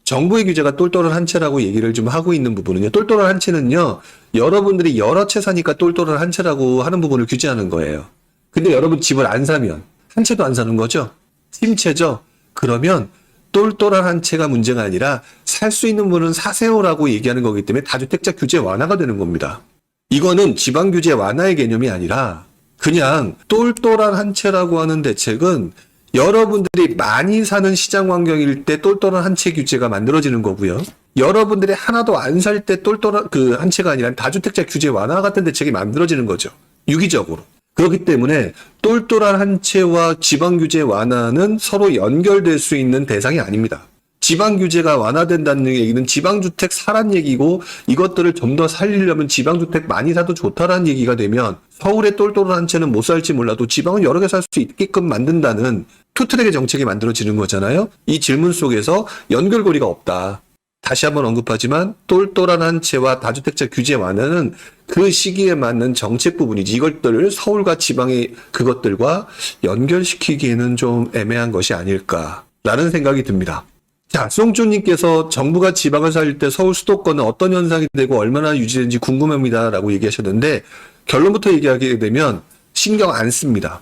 정부의 규제가 똘똘한 한 채라고 얘기를 좀 하고 있는 부분은요. 똘똘한 한 채는요. 여러분들이 여러 채 사니까 똘똘한 한 채라고 하는 부분을 규제하는 거예요. 근데 여러분 집을 안 사면 한 채도 안 사는 거죠? 침체죠? 그러면 똘똘한 한 채가 문제가 아니라 살 수 있는 분은 사세요라고 얘기하는 거기 때문에 다주택자 규제 완화가 되는 겁니다. 이거는 지방 규제 완화의 개념이 아니라 그냥 똘똘한 한 채라고 하는 대책은 여러분들이 많이 사는 시장 환경일 때 똘똘한 한 채 규제가 만들어지는 거고요. 여러분들이 하나도 안 살 때 똘똘한 그 한 채가 아니라 다주택자 규제 완화 같은 대책이 만들어지는 거죠. 유기적으로. 그렇기 때문에 똘똘한 한 채와 지방 규제 완화는 서로 연결될 수 있는 대상이 아닙니다. 지방 규제가 완화된다는 얘기는 지방주택 사란 얘기고 이것들을 좀 더 살리려면 지방주택 많이 사도 좋다라는 얘기가 되면 서울의 똘똘한 한 채는 못 살지 몰라도 지방은 여러 개 살 수 있게끔 만든다는 투트랙의 정책이 만들어지는 거잖아요. 이 질문 속에서 연결고리가 없다. 다시 한번 언급하지만 똘똘한 한 채와 다주택자 규제 완화는 그 시기에 맞는 정책 부분이지 이것들을 서울과 지방의 그것들과 연결시키기에는 좀 애매한 것이 아닐까라는 생각이 듭니다. 자, 송주님께서 정부가 지방을 살릴 때 서울 수도권은 어떤 현상이 되고 얼마나 유지되는지 궁금합니다 라고 얘기하셨는데 결론부터 얘기하게 되면 신경 안 씁니다.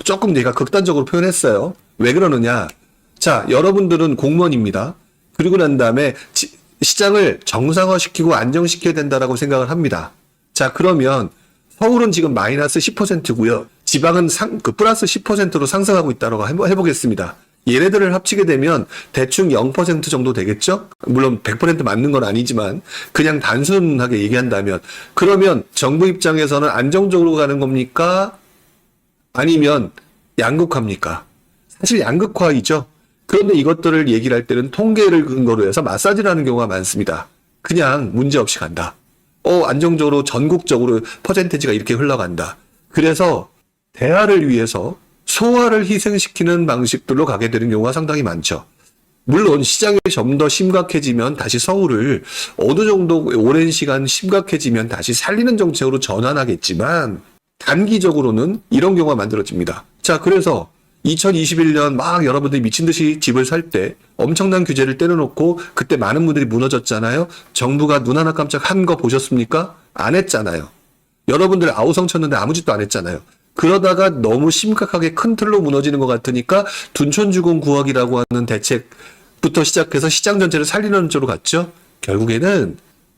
조금 내가 극단적으로 표현했어요. 왜 그러느냐. 자, 여러분들은 공무원입니다. 그리고 난 다음에 시장을 정상화시키고 안정시켜야 된다라고 생각을 합니다. 자, 그러면 서울은 지금 마이너스 10%고요. 지방은 플러스 10%로 상승하고 있다고 해보겠습니다. 얘네들을 합치게 되면 대충 0% 정도 되겠죠? 물론 100% 맞는 건 아니지만 그냥 단순하게 얘기한다면 그러면 정부 입장에서는 안정적으로 가는 겁니까? 아니면 양극화입니까? 사실 양극화이죠. 그런데 이것들을 얘기를 할 때는 통계를 근거로 해서 마사지를 하는 경우가 많습니다. 그냥 문제없이 간다. 안정적으로 전국적으로 퍼센테이지가 이렇게 흘러간다. 그래서 대화를 위해서 소화를 희생시키는 방식들로 가게 되는 경우가 상당히 많죠. 물론 시장이 좀 더 심각해지면 다시 서울을 어느 정도 오랜 시간 심각해지면 다시 살리는 정책으로 전환하겠지만 단기적으로는 이런 경우가 만들어집니다. 자, 그래서 2021년 막 여러분들이 미친 듯이 집을 살 때 엄청난 규제를 때려놓고 그때 많은 분들이 무너졌잖아요. 정부가 눈 하나 깜짝 한 거 보셨습니까? 안 했잖아요. 여러분들 아우성 쳤는데 아무 짓도 안 했잖아요. 그러다가 너무 심각하게 큰 틀로 무너지는 것 같으니까 둔촌주공 구역이라고 하는 대책부터 시작해서 시장 전체를 살리는 쪽으로 갔죠. 결국에는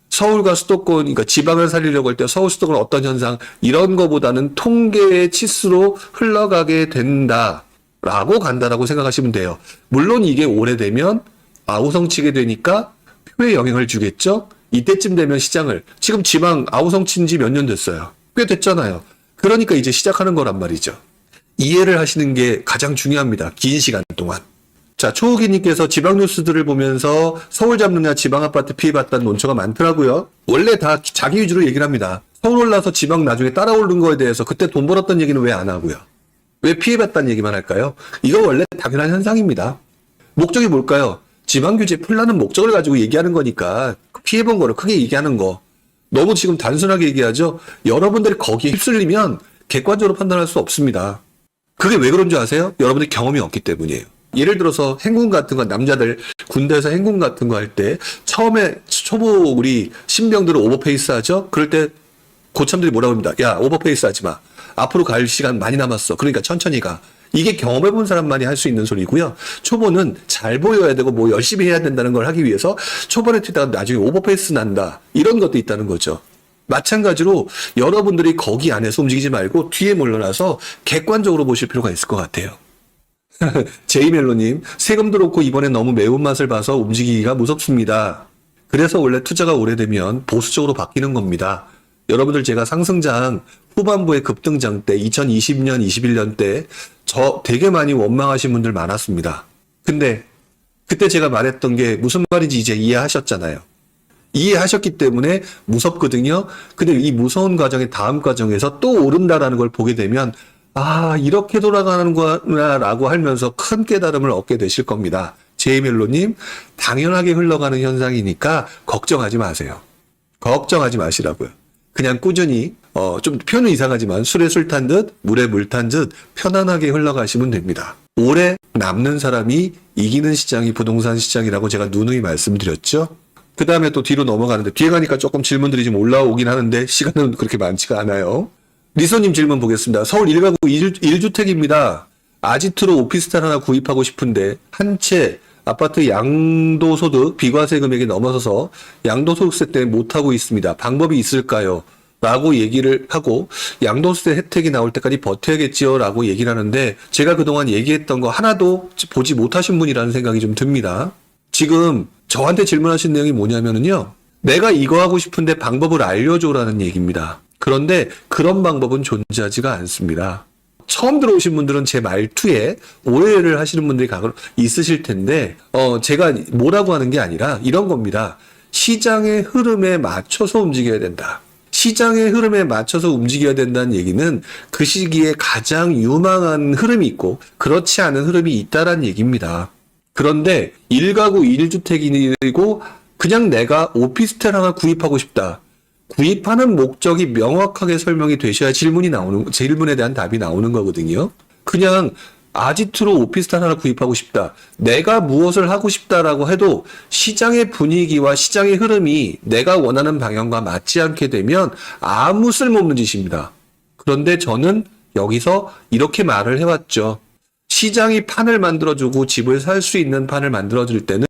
서울과 수도권, 그러니까 지방을 살리려고 할 때 서울, 수도권 어떤 현상 이런 거보다는 통계의 치수로 흘러가게 된다라고 간다라고 생각하시면 돼요. 물론 이게 오래되면 아우성 치게 되니까 표에 영향을 주겠죠. 이때쯤 되면 시장을 지금 지방 아우성 친 지 몇 년 됐어요. 꽤 됐잖아요. 그러니까 이제 시작하는 거란 말이죠. 이해를 하시는 게 가장 중요합니다. 긴 시간 동안. 자, 초호기님께서 지방 뉴스들을 보면서 서울 잡느냐 지방 아파트 피해봤다는 논조가 많더라고요. 원래 다 자기 위주로 얘기를 합니다. 서울 올라서 지방 나중에 따라오른 거에 대해서 그때 돈 벌었던 얘기는 왜 안 하고요? 왜 피해봤다는 얘기만 할까요? 이거 원래 당연한 현상입니다. 목적이 뭘까요? 지방 규제 풀라는 목적을 가지고 얘기하는 거니까 피해본 거를 크게 얘기하는 거. 너무 지금 단순하게 얘기하죠? 여러분들이 거기에 휩쓸리면 객관적으로 판단할 수 없습니다. 그게 왜 그런 줄 아세요? 여러분들이 경험이 없기 때문이에요. 예를 들어서 행군 같은 거, 남자들 군대에서 행군 같은 거 할 때 처음에 초보 우리 신병들은 오버페이스 하죠? 그럴 때 고참들이 뭐라고 합니다. 야, 오버페이스 하지 마. 앞으로 갈 시간 많이 남았어. 그러니까 천천히 가. 이게 경험해본 사람만이 할 수 있는 소리고요. 초보는 잘 보여야 되고 뭐 열심히 해야 된다는 걸 하기 위해서 초반에 뛰다가 나중에 오버페이스 난다. 이런 것도 있다는 거죠. 마찬가지로 여러분들이 거기 안에서 움직이지 말고 뒤에 물러나서 객관적으로 보실 필요가 있을 것 같아요. 제이멜로님, 세금도 그렇고 이번에 너무 매운맛을 봐서 움직이기가 무섭습니다. 그래서 원래 투자가 오래되면 보수적으로 바뀌는 겁니다. 여러분들 제가 상승장 후반부의 급등장 때 2020년, 21년 때 저 되게 많이 원망하신 분들 많았습니다. 근데 그때 제가 말했던 게 무슨 말인지 이제 이해하셨잖아요. 이해하셨기 때문에 무섭거든요. 근데 이 무서운 과정의 다음 과정에서 또 오른다라는 걸 보게 되면 아, 이렇게 돌아가는 거구나라고 하면서 큰 깨달음을 얻게 되실 겁니다. 제이멜로님, 당연하게 흘러가는 현상이니까 걱정하지 마세요. 걱정하지 마시라고요. 그냥 꾸준히 좀 표현은 이상하지만 술에 술 탄 듯 물에 물 탄 듯 편안하게 흘러가시면 됩니다. 오래 남는 사람이 이기는 시장이 부동산 시장이라고 제가 누누이 말씀드렸죠. 그 다음에 또 뒤로 넘어가는데 뒤에 가니까 조금 질문들이 좀 올라오긴 하는데 시간은 그렇게 많지가 않아요. 리소님 질문 보겠습니다. 서울 1가구 1주택입니다. 아지트로 오피스텔 하나 구입하고 싶은데 한 채 아파트 양도소득 비과세 금액이 넘어서서 양도소득세 때문에 못하고 있습니다. 방법이 있을까요? 라고 얘기를 하고 양도세 혜택이 나올 때까지 버텨야겠지요 라고 얘기를 하는데, 제가 그동안 얘기했던 거 하나도 보지 못하신 분이라는 생각이 좀 듭니다. 지금 저한테 질문하신 내용이 뭐냐면요, 내가 이거 하고 싶은데 방법을 알려줘라는 얘기입니다. 그런데 그런 방법은 존재하지가 않습니다. 처음 들어오신 분들은 제 말투에 오해를 하시는 분들이 가끔 있으실 텐데, 제가 뭐라고 하는 게 아니라 이런 겁니다. 시장의 흐름에 맞춰서 움직여야 된다. 시장의 흐름에 맞춰서 움직여야 된다는 얘기는 그 시기에 가장 유망한 흐름이 있고 그렇지 않은 흐름이 있다라는 얘기입니다. 그런데 1가구 1주택이고 그냥 내가 오피스텔 하나 구입하고 싶다. 구입하는 목적이 명확하게 설명이 되셔야 질문에 대한 답이 나오는 거거든요. 그냥 아지트로 오피스텔 하나 구입하고 싶다. 내가 무엇을 하고 싶다라고 해도 시장의 분위기와 시장의 흐름이 내가 원하는 방향과 맞지 않게 되면 아무 쓸모없는 짓입니다. 그런데 저는 여기서 이렇게 말을 해왔죠. 시장이 판을 만들어주고 집을 살 수 있는 판을 만들어줄 때는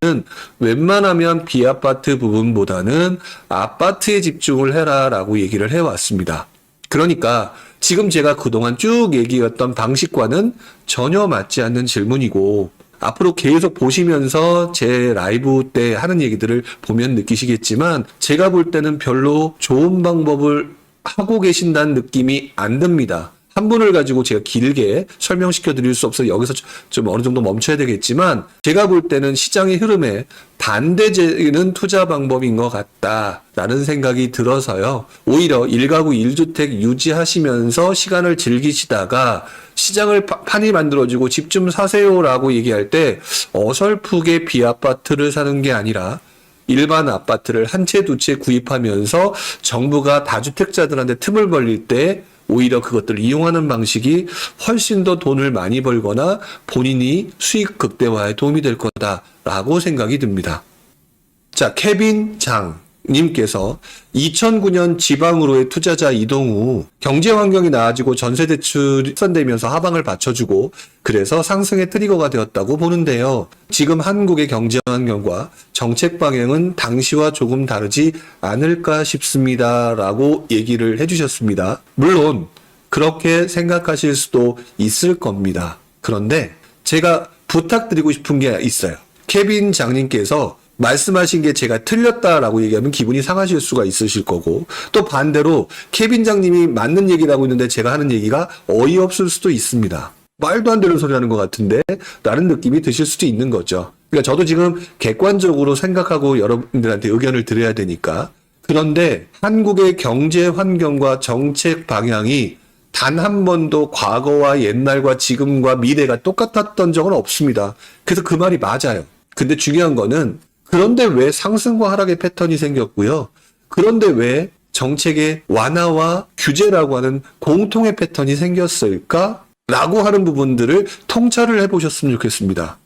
웬만하면 비아파트 부분보다는 아파트에 집중을 해라라고 얘기를 해왔습니다. 그러니까 지금 제가 그동안 쭉 얘기했던 방식과는 전혀 맞지 않는 질문이고, 앞으로 계속 보시면서 제 라이브 때 하는 얘기들을 보면 느끼시겠지만 제가 볼 때는 별로 좋은 방법을 하고 계신다는 느낌이 안 듭니다. 한 분을 가지고 제가 길게 설명시켜 드릴 수 없어서 여기서 좀 어느 정도 멈춰야 되겠지만, 제가 볼 때는 시장의 흐름에 반대되는 투자 방법인 것 같다라는 생각이 들어서요. 오히려 1가구 1주택 유지하시면서 시간을 즐기시다가 시장을 판이 만들어지고 집 좀 사세요라고 얘기할 때 어설프게 비아파트를 사는 게 아니라 일반 아파트를 한 채 두 채 구입하면서 정부가 다주택자들한테 틈을 벌릴 때 오히려 그것들을 이용하는 방식이 훨씬 더 돈을 많이 벌거나 본인이 수익 극대화에 도움이 될 거다라고 생각이 듭니다. 자, 케빈 장 님께서 2009년 지방으로의 투자자 이동 후 경제 환경이 나아지고 전세 대출이 확산되면서 하방을 받쳐주고 그래서 상승의 트리거가 되었다고 보는데요. 지금 한국의 경제 환경과 정책 방향은 당시와 조금 다르지 않을까 싶습니다. 라고 얘기를 해주셨습니다. 물론 그렇게 생각하실 수도 있을 겁니다. 그런데 제가 부탁드리고 싶은 게 있어요. 케빈 장님께서 말씀하신 게 제가 틀렸다라고 얘기하면 기분이 상하실 수가 있으실 거고, 또 반대로 케빈 장님이 맞는 얘기를 하고 있는데 제가 하는 얘기가 어이없을 수도 있습니다. 말도 안 되는 소리 하는 것 같은데 라는 느낌이 드실 수도 있는 거죠. 그러니까 저도 지금 객관적으로 생각하고 여러분들한테 의견을 드려야 되니까. 그런데 한국의 경제 환경과 정책 방향이 단 한 번도 과거와 옛날과 지금과 미래가 똑같았던 적은 없습니다. 그래서 그 말이 맞아요. 근데 중요한 거는, 그런데 왜 상승과 하락의 패턴이 생겼고요. 그런데 왜 정책의 완화와 규제라고 하는 공통의 패턴이 생겼을까? 라고 하는 부분들을 통찰을 해보셨으면 좋겠습니다.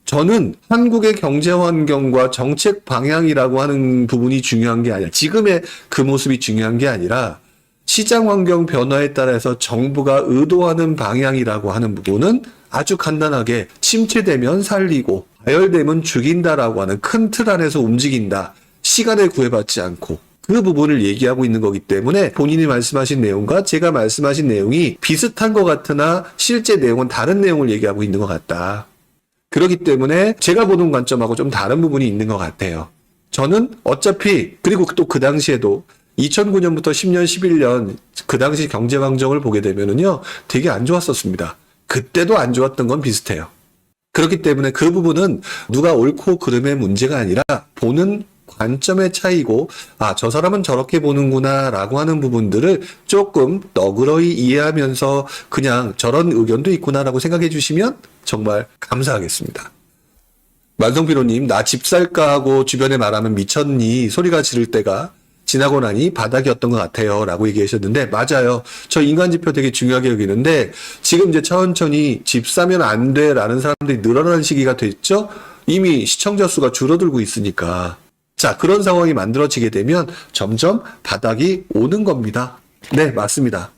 저는 한국의 경제 환경과 정책 방향이라고 하는 부분이 중요한 게 아니라, 지금의 그 모습이 중요한 게 아니라 시장 환경 변화에 따라서 정부가 의도하는 방향이라고 하는 부분은 아주 간단하게 침체되면 살리고 가열되면 죽인다라고 하는 큰 틀 안에서 움직인다. 시간에 구애받지 않고. 그 부분을 얘기하고 있는 거기 때문에 본인이 말씀하신 내용과 제가 말씀하신 내용이 비슷한 것 같으나 실제 내용은 다른 내용을 얘기하고 있는 것 같다. 그렇기 때문에 제가 보는 관점하고 좀 다른 부분이 있는 것 같아요. 저는 어차피, 그리고 또 그 당시에도 2009년부터 10년, 11년 그 당시 경제 환경을 보게 되면은요, 되게 안 좋았었습니다. 그때도 안 좋았던 건 비슷해요. 그렇기 때문에 그 부분은 누가 옳고 그름의 문제가 아니라 보는 관점의 차이고, 아, 저 사람은 저렇게 보는구나 라고 하는 부분들을 조금 너그러이 이해하면서 그냥 저런 의견도 있구나라고 생각해 주시면 정말 감사하겠습니다. 만성피로님, 나 집 살까 하고 주변에 말하면 미쳤니 소리가 지를 때가 지나고 나니 바닥이었던 것 같아요 라고 얘기하셨는데, 맞아요. 저 인간지표 되게 중요하게 여기는데 지금 이제 천천히 집 사면 안 돼 라는 사람들이 늘어나는 시기가 됐죠. 이미 시청자 수가 줄어들고 있으니까. 자, 그런 상황이 만들어지게 되면 점점 바닥이 오는 겁니다. 네, 맞습니다.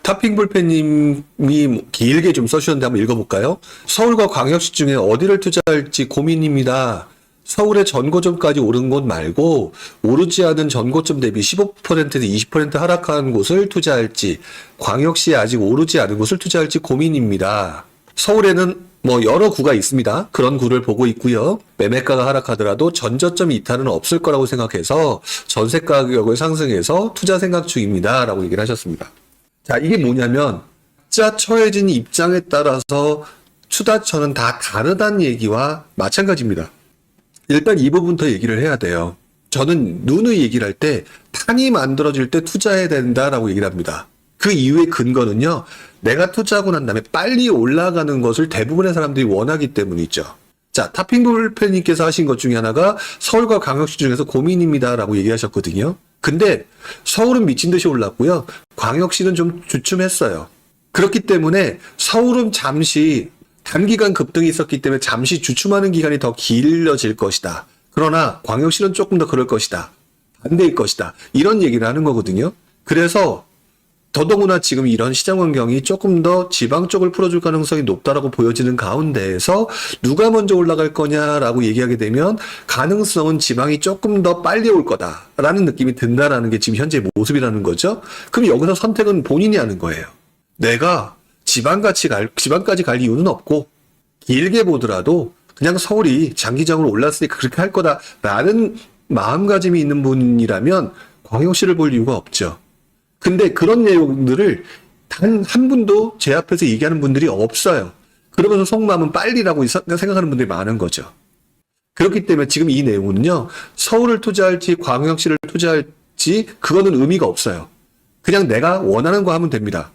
타핑볼펜님이 길게 좀 써주셨는데 한번 읽어볼까요? 서울과 광역시 중에 어디를 투자할지 고민입니다. 서울의 전고점까지 오른 곳 말고 오르지 않은 전고점 대비 15%에서 20% 하락한 곳을 투자할지, 광역시에 아직 오르지 않은 곳을 투자할지 고민입니다. 서울에는 여러 구가 있습니다. 그런 구를 보고 있고요. 매매가가 하락하더라도 전저점 이탈은 없을 거라고 생각해서 전세 가격을 상승해서 투자 생각 중입니다. 라고 얘기를 하셨습니다. 자, 이게 뭐냐면 투자 처해진 입장에 따라서 투자처는 다 다르다는 얘기와 마찬가지입니다. 일단 이 부분부터 얘기를 해야 돼요. 저는 누누이 얘기를 할 때 판이 만들어질 때 투자해야 된다라고 얘기를 합니다. 그 이유의 근거는요. 내가 투자하고 난 다음에 빨리 올라가는 것을 대부분의 사람들이 원하기 때문이죠. 자, 타핑볼펜님께서 하신 것 중에 하나가 서울과 광역시 중에서 고민입니다라고 얘기하셨거든요. 근데 서울은 미친 듯이 올랐고요. 광역시는 좀 주춤했어요. 그렇기 때문에 서울은 잠시 단기간 급등이 있었기 때문에 잠시 주춤하는 기간이 더 길어질 것이다. 그러나 광역시는 조금 더 그럴 것이다. 반대일 것이다. 이런 얘기를 하는 거거든요. 그래서 더더구나 지금 이런 시장 환경이 조금 더 지방 쪽을 풀어줄 가능성이 높다라고 보여지는 가운데에서 누가 먼저 올라갈 거냐라고 얘기하게 되면 가능성은 지방이 조금 더 빨리 올 거다라는 느낌이 든다라는 게 지금 현재 모습이라는 거죠. 그럼 여기서 선택은 본인이 하는 거예요. 내가 지방까지 갈 이유는 없고 길게 보더라도 그냥 서울이 장기적으로 올랐으니까 그렇게 할 거다라는 마음가짐이 있는 분이라면 광역시를 볼 이유가 없죠. 근데 그런 내용들을 단 한 분도 제 앞에서 얘기하는 분들이 없어요. 그러면서 속마음은 빨리라고 생각하는 분들이 많은 거죠. 그렇기 때문에 지금 이 내용은요. 서울을 투자할지 광역시를 투자할지 그거는 의미가 없어요. 그냥 내가 원하는 거 하면 됩니다.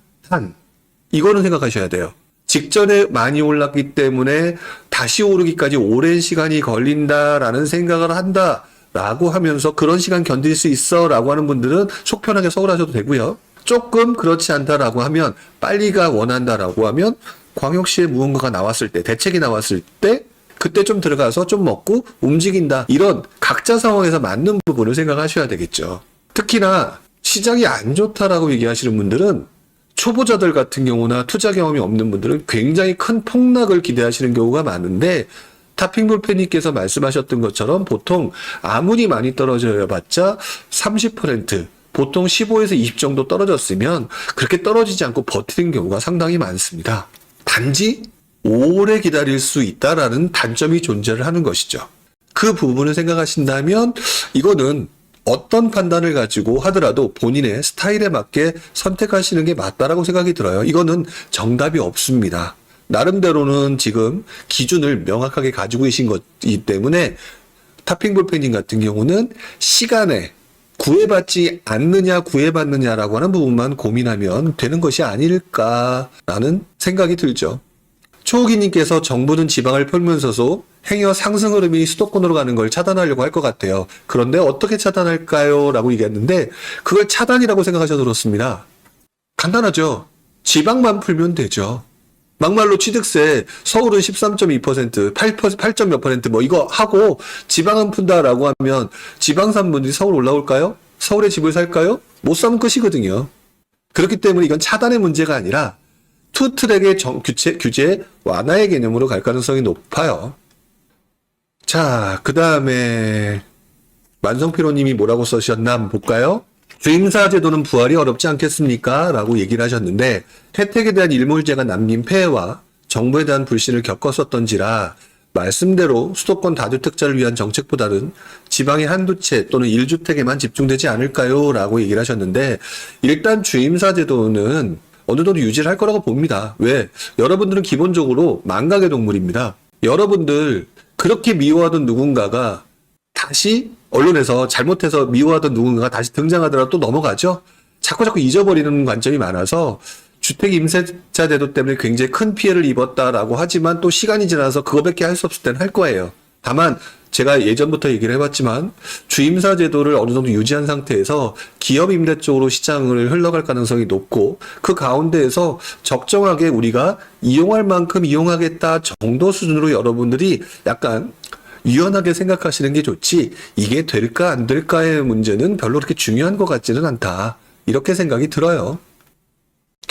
이거는 생각하셔야 돼요. 직전에 많이 올랐기 때문에 다시 오르기까지 오랜 시간이 걸린다라는 생각을 한다라고 하면서 그런 시간 견딜 수 있어라고 하는 분들은 속 편하게 서울 하셔도 되고요. 조금 그렇지 않다라고 하면 빨리가 원한다라고 하면 광역시에 무언가가 나왔을 때 대책이 나왔을 때 그때 좀 들어가서 좀 먹고 움직인다. 이런 각자 상황에서 맞는 부분을 생각하셔야 되겠죠. 특히나 시장이 안 좋다라고 얘기하시는 분들은 초보자들 같은 경우나 투자 경험이 없는 분들은 굉장히 큰 폭락을 기대하시는 경우가 많은데 타핑볼펜님께서 말씀하셨던 것처럼 보통 아무리 많이 떨어져 봤자 30% 보통 15에서 20 정도 떨어졌으면 그렇게 떨어지지 않고 버티는 경우가 상당히 많습니다. 단지 오래 기다릴 수 있다라는 단점이 존재를 하는 것이죠. 그 부분을 생각하신다면 이거는 어떤 판단을 가지고 하더라도 본인의 스타일에 맞게 선택하시는 게 맞다라고 생각이 들어요. 이거는 정답이 없습니다. 나름대로는 지금 기준을 명확하게 가지고 계신 것이기 때문에 타핑볼펜님 같은 경우는 시간에 구애받지 않느냐 구애받느냐라고 하는 부분만 고민하면 되는 것이 아닐까라는 생각이 들죠. 초호기님께서 정부는 지방을 펼면서도 행여 상승 흐름이 수도권으로 가는 걸 차단하려고 할 것 같아요. 그런데 어떻게 차단할까요? 라고 얘기했는데 그걸 차단이라고 생각하셔도 그렇습니다. 간단하죠. 지방만 풀면 되죠. 막말로 취득세 서울은 13.2%, 8점 몇 퍼센트 이거 하고 지방은 푼다라고 하면 지방 산 분들이 서울 올라올까요? 서울에 집을 살까요? 못 사면 끝이거든요. 그렇기 때문에 이건 차단의 문제가 아니라 투트랙의 규제 완화의 개념으로 갈 가능성이 높아요. 자, 그 다음에 만성피로님이 뭐라고 써주셨나 한번 볼까요? 주임사 제도는 부활이 어렵지 않겠습니까? 라고 얘기를 하셨는데 혜택에 대한 일몰제가 남긴 폐해와 정부에 대한 불신을 겪었었던지라 말씀대로 수도권 다주택자를 위한 정책보다는 지방의 한두 채 또는 1주택에만 집중되지 않을까요? 라고 얘기를 하셨는데 일단 주임사 제도는 어느 정도 유지를 할 거라고 봅니다. 왜? 여러분들은 기본적으로 망각의 동물입니다. 여러분들 그렇게 미워하던 누군가가 다시 언론에서 잘못해서 미워하던 누군가가 다시 등장하더라도 또 넘어가죠. 자꾸 잊어버리는 관점이 많아서 주택 임대차 제도 때문에 굉장히 큰 피해를 입었다라고 하지만 또 시간이 지나서 그거밖에 할 수 없을 때는 할 거예요. 다만 제가 예전부터 얘기를 해봤지만 주임사 제도를 어느 정도 유지한 상태에서 기업 임대 쪽으로 시장을 흘러갈 가능성이 높고 그 가운데에서 적정하게 우리가 이용할 만큼 이용하겠다 정도 수준으로 여러분들이 약간 유연하게 생각하시는 게 좋지 이게 될까 안 될까의 문제는 별로 그렇게 중요한 것 같지는 않다. 이렇게 생각이 들어요.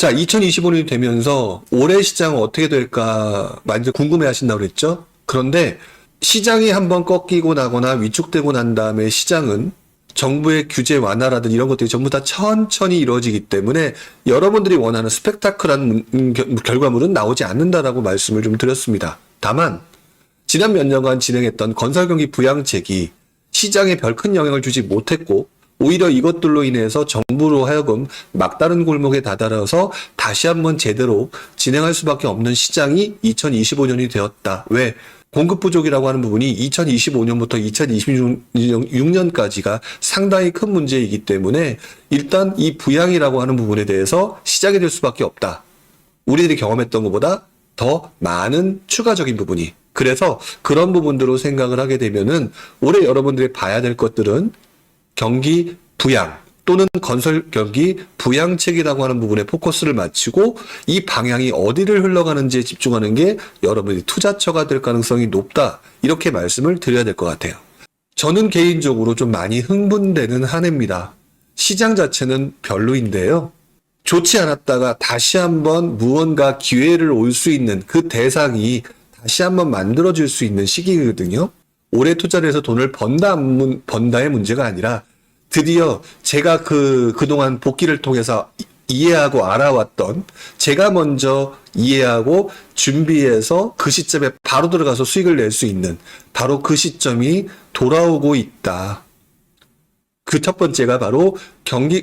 자, 2025년이 되면서 올해 시장은 어떻게 될까 많이 궁금해 하신다고 그랬죠? 그런데 시장이 한번 꺾이고 나거나 위축되고 난 다음에 시장은 정부의 규제 완화라든 이런 것들이 전부 다 천천히 이루어지기 때문에 여러분들이 원하는 스펙타클한 결과물은 나오지 않는다라고 말씀을 좀 드렸습니다. 다만 지난 몇 년간 진행했던 건설경기 부양책이 시장에 별 큰 영향을 주지 못했고 오히려 이것들로 인해서 정부로 하여금 막다른 골목에 다다라서 다시 한번 제대로 진행할 수밖에 없는 시장이 2025년이 되었다. 왜? 공급 부족이라고 하는 부분이 2025년부터 2026년까지가 상당히 큰 문제이기 때문에 일단 이 부양이라고 하는 부분에 대해서 시작이 될 수밖에 없다. 우리들이 경험했던 것보다 더 많은 추가적인 부분이. 그래서 그런 부분들로 생각을 하게 되면은 올해 여러분들이 봐야 될 것들은 경기 부양 또는 건설 경기 부양책이라고 하는 부분에 포커스를 맞추고 이 방향이 어디를 흘러가는지에 집중하는 게 여러분이 투자처가 될 가능성이 높다. 이렇게 말씀을 드려야 될 것 같아요. 저는 개인적으로 좀 많이 흥분되는 한 해입니다. 시장 자체는 별로인데요. 좋지 않았다가 다시 한번 무언가 기회를 올 수 있는 그 대상이 다시 한번 만들어질 수 있는 시기거든요. 올해 투자를 해서 돈을 번다의 문제가 아니라 드디어 제가 그동안 복귀를 통해서 이해하고 알아왔던 제가 먼저 이해하고 준비해서 그 시점에 바로 들어가서 수익을 낼 수 있는 바로 그 시점이 돌아오고 있다. 그 첫 번째가 바로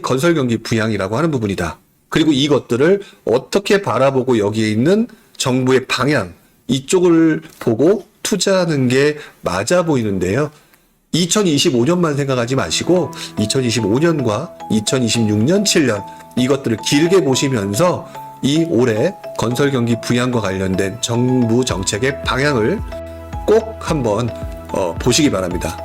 건설 경기 부양이라고 하는 부분이다. 그리고 이것들을 어떻게 바라보고 여기에 있는 정부의 방향 이쪽을 보고 투자하는 게 맞아 보이는데요. 2025년만 생각하지 마시고 2025년과 2026년, 7년 이것들을 길게 보시면서 이 올해 건설 경기 부양과 관련된 정부 정책의 방향을 꼭 한번 보시기 바랍니다.